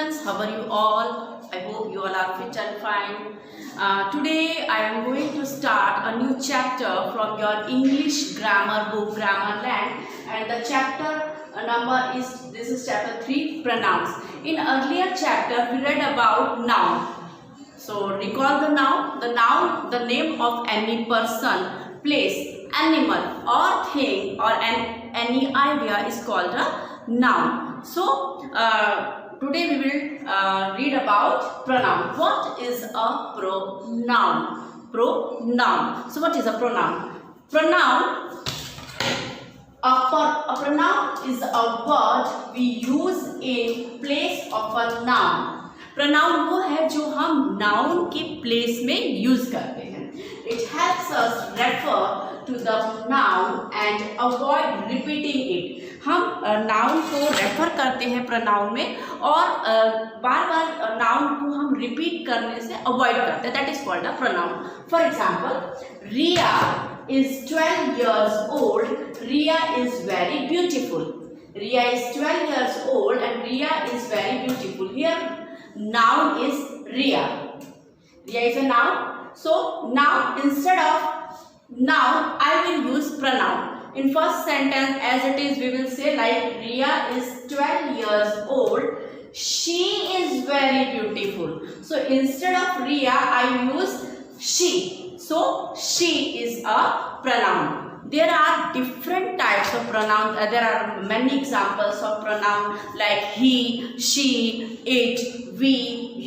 students, how are you all? I hope you all are fit and fine. Today I am going to start a new chapter from your English grammar book Grammarland, and the chapter number is, this is chapter 3, pronouns. In earlier chapter we read about noun. So recall the noun. The noun, the name of any person, place, animal or thing or any idea is called a noun. So today we will read about pronoun. What is a pronoun? Pronoun. So what is a pronoun? Pronoun. A pronoun is a word we use in place of a noun. Pronoun वो है जो हम noun के place में use करते हैं. It helps us refer to the noun and avoid repeating it. हम noun को रेफर करते हैं प्रनाउन में और बार बार नाउन को हम रिपीट करने से अवॉइड करते हैं. That is called a pronoun. For example, Riya is 12 years old. Riya is very beautiful. Riya is 12 years old and Riya is very beautiful. Here noun is Riya. Riya is a noun. So now instead of noun I will use pronoun. In first sentence as it is we will say like Riya is 12 years old. She is very beautiful. So instead of Riya I use she. So she is a pronoun. There are different types of pronouns. There are many examples of pronoun like he, she, it, we,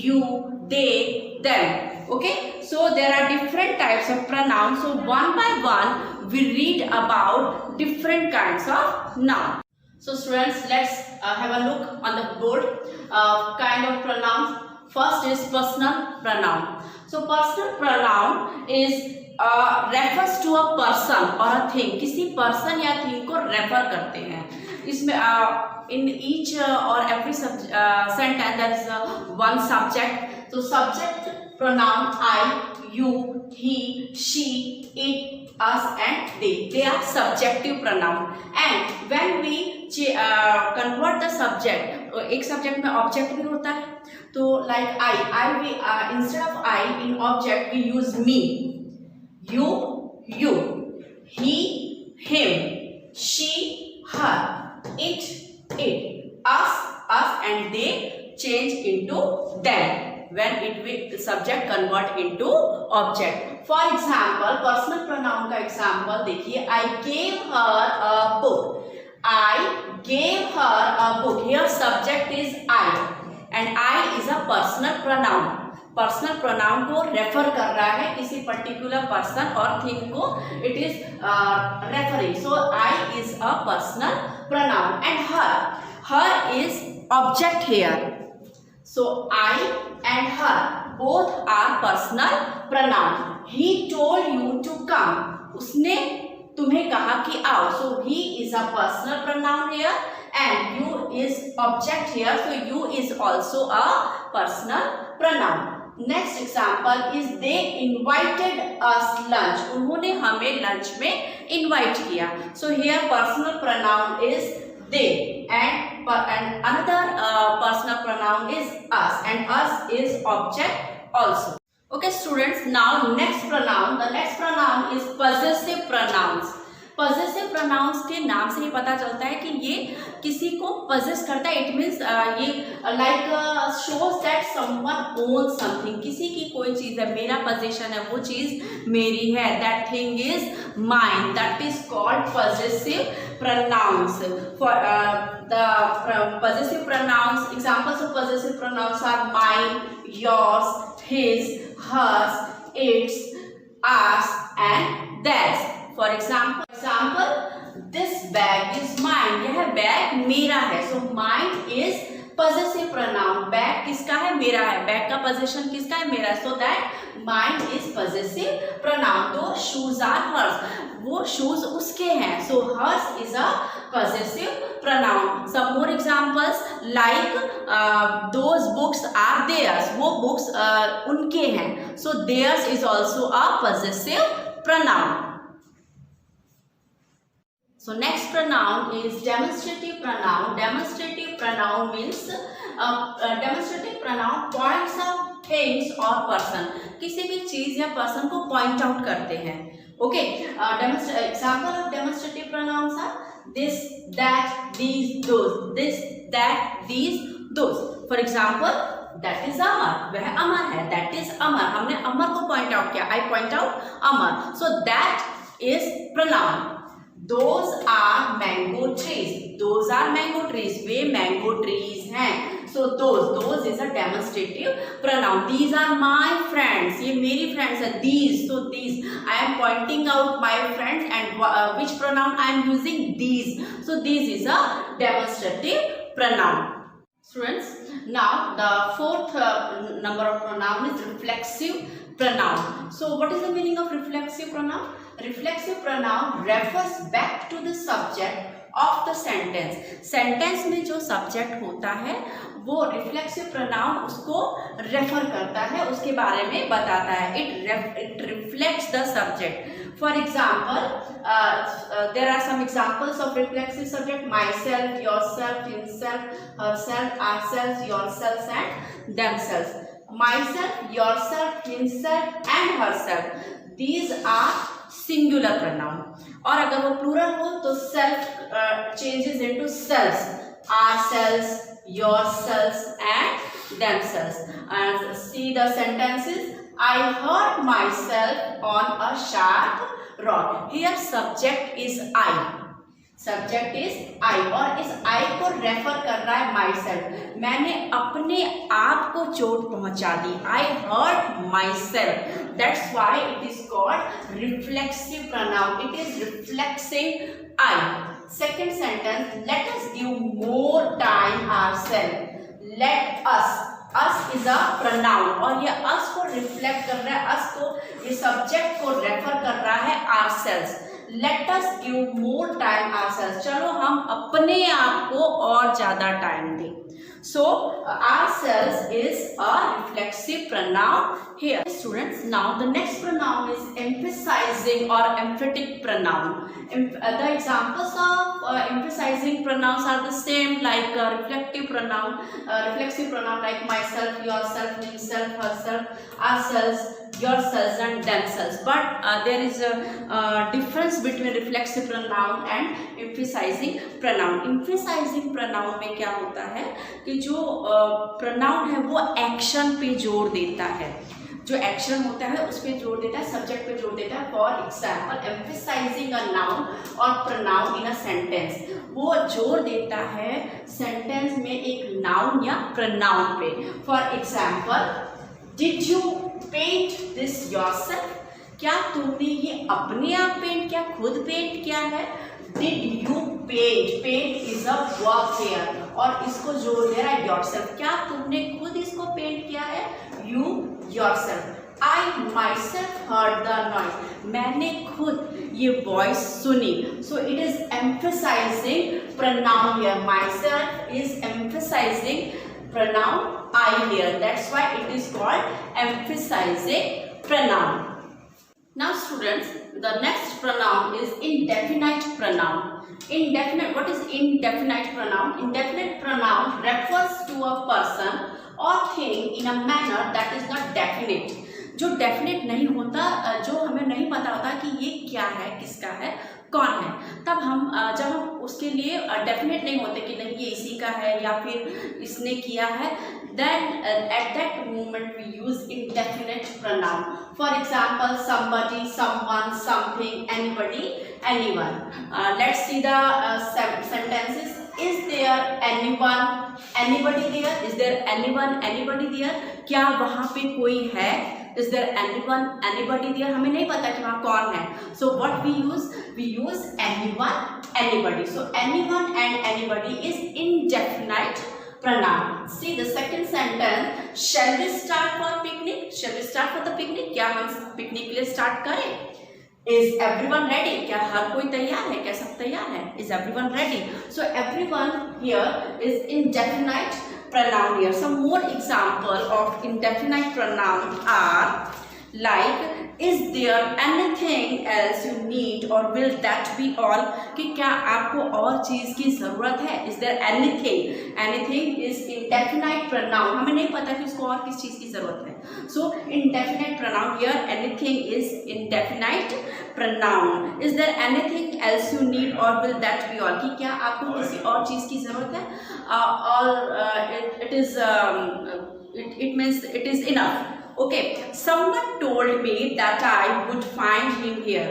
you, they, them. Okay. So there are different types of pronouns. So one by one we read about different kinds of noun. So students, let's have a look on the board. Kind of pronouns. First is personal pronoun. So personal pronoun is refers to a person or a thing. किसी person या thing को refer करते हैं. इसमें in each or every sentence there is one subject. So subject pronoun I, you, he, she, it, us and they. They are subjective pronoun. And when we convert the subject, एक subject में object भी होता है. तो like I instead of I in object we use me, you, he, him, she, her, it, us and they change into them when it will subject convert into object. For example, personal pronoun का example देखिए, I gave her a book. I gave her a book. Here subject is I. And I is a personal pronoun. Personal pronoun को refer कर रहा है किसी particular person और thing को. It is referring. So I is a personal pronoun and her is object here. So I and her both are personal pronoun. He told you to come. उसने तुम्हें कहा कि आओ. So he is a personal pronoun here and you is object here. So you is also a personal pronoun. Next example is they invited us lunch. उन्होंने हमें lunch में invite किया. So here personal pronoun is they and another personal pronoun is us and us is object also. Okay students, now next pronoun. The next pronoun is possessive pronouns. Possessive pronouns के नाम से ही पता चलता है कि ये किसी को पजेस करता है. इट मीन्स ये like shows that someone owns something. किसी की कोई चीज़ है, मेरा पोजीशन है, वो चीज़ मेरी है. That thing is mine. That is called possessive pronouns. For the possessive pronouns, examples of possessive pronouns are mine, yours, his, hers, its, ours and theirs. For example, this bag is mine. यह bag मेरा है. So mine is possessive pronoun. बैग किसका है? मेरा है. Bag का possession किसका है? मेरा. So that mine is possessive pronoun. तो shoes are hers. वो shoes उसके हैं. So hers is a possessive pronoun. Some more examples like those books are theirs. वो books उनके हैं. So theirs is also a possessive pronoun. So next pronoun is demonstrative pronoun. Demonstrative pronoun means demonstrative pronoun points out things और person, किसी भी चीज या person को point out करते हैं. Okay, example of demonstrative pronouns are this, that, these, those. This, that, these, those. For example, that is Amar, वह अमर है. दैट इज अमर, हमने अमर को पॉइंट आउट किया. I point out Amar. So that is pronoun. Those are mango trees. Those are mango trees. Way mango trees हैं. So those is a demonstrative pronoun. These are my friends. ये मेरी friends हैं. These, so these. I am pointing out my friends, and which pronoun I am using? These. So these is a demonstrative pronoun. Students, now the fourth number of pronoun is reflexive pronoun. So what is the meaning of reflexive pronoun? Reflexive pronoun refers back to the subject of the sentence. Sentence में जो subject होता है वो reflexive pronoun उसको refer करता है, उसके बारे में बताता है. It reflects the subject. For example, there are some examples of reflexive subject: myself, yourself, himself, herself, ourselves, yourselves, and themselves. Myself, yourself, himself, and herself. These are singular pronoun. और अगर वो plural हो तो self changes into selves. Ourselves, yourselves, and themselves. And see the sentences. I hurt myself on a sharp rock. Here subject is I. Subject is I, और इस I को refer कर रहा है myself. मैंने अपने आप को चोट पहुंचा दी. I hurt myself. That's why it is called reflexive pronoun. It is reflexing I. Second sentence, let us give more time ourselves. Let us. Us is a pronoun, और ये us को reflect कर रहा है. us को, ये subject को refer कर रहा है ourselves. Let us give more time ourselves. चलो हम अपने आप को और ज़्यादा टाइम दें. So ourselves is a reflexive pronoun here. Students, now the next pronoun is emphasizing or emphatic pronoun. The examples of emphasizing pronouns are the same like reflective pronoun, reflexive pronoun like myself, yourself, himself, herself, ourselves, yourselves, and themselves. But there is a difference between reflexive pronoun and emphasizing pronoun. Emphasizing pronoun में क्या होता है कि जो pronoun है वो action पे जोर देता है. जो एक्शन होता है उस पे जोर देता है, सब्जेक्ट पे जोर देता है. For example, emphasizing a noun और प्रोनाउन इन अ सेंटेंस. वो जोर देता है सेंटेंस में एक नाउन या प्रोनाउन पे. For example, did you paint this yourself? क्या तुमने ये अपने आप पेंट किया, खुद पेंट किया है? Did you paint, paint is a verb here, और इसको जोड़ दे रहा है योरसेल्फ. क्या तुमने खुद इसको पेंट किया है? You yourself. I myself heard the noise. मैंने खुद ये वॉइस सुनी. So it is emphasizing pronoun here. Myself is emphasizing pronoun I here. That's why it is called emphasizing pronoun. Now students, the next pronoun is indefinite pronoun. Indefinite. What is indefinite pronoun? Indefinite pronoun refers to a person or thing in a manner that is not definite. जो definite नहीं होता, जो हमें नहीं पता होता कि ये क्या है, किसका है, कौन है. तब हम जब हम उसके लिए definite नहीं होते कि नहीं ये इसी का है या फिर इसने किया है, then at that moment we use indefinite pronoun. For example, somebody, someone, something, anybody, anyone. Let's see the sentences. Is there anyone, anybody there? Is there anyone, anybody there? क्या वहाँ पे कोई है? Is there anyone, anybody there? हमें नहीं पता कि वहाँ कौन है. So what we use? We use anyone, anybody. So anyone and anybody is indefinite pronoun. See the second sentence. Shall we start for picnic? Shall we start for the picnic? क्या हम picnic के लिए start करें? Is everyone ready? क्या हर कोई तैयार है? क्या सब तैयार है? Is everyone ready? So everyone here is indefinite pronoun here. Some more example of indefinite pronoun are like, Is there anything else you need or will that be all? कि क्या आपको और चीज़ की ज़रूरत है? Is there anything? Anything is indefinite pronoun. हमें नहीं पता कि उसको और किस चीज़ की ज़रूरत है. So indefinite pronoun here, anything is indefinite pronoun. Is there anything else you need or will that be all? कि क्या आपको किसी और चीज़ की ज़रूरत है? It means it is enough. Okay, someone told me that I would find him here.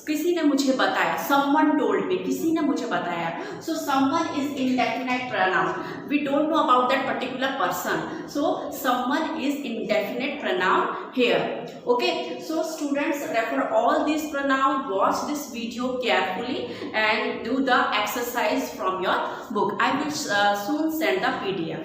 किसी ने मुझे बताया. Someone told me. किसी ने मुझे बताया. So someone is indefinite pronoun. We don't know about that particular person. So someone is indefinite pronoun here. Okay. So students, refer all these pronouns. Watch this video carefully and do the exercise from your book. I will soon send the PDF.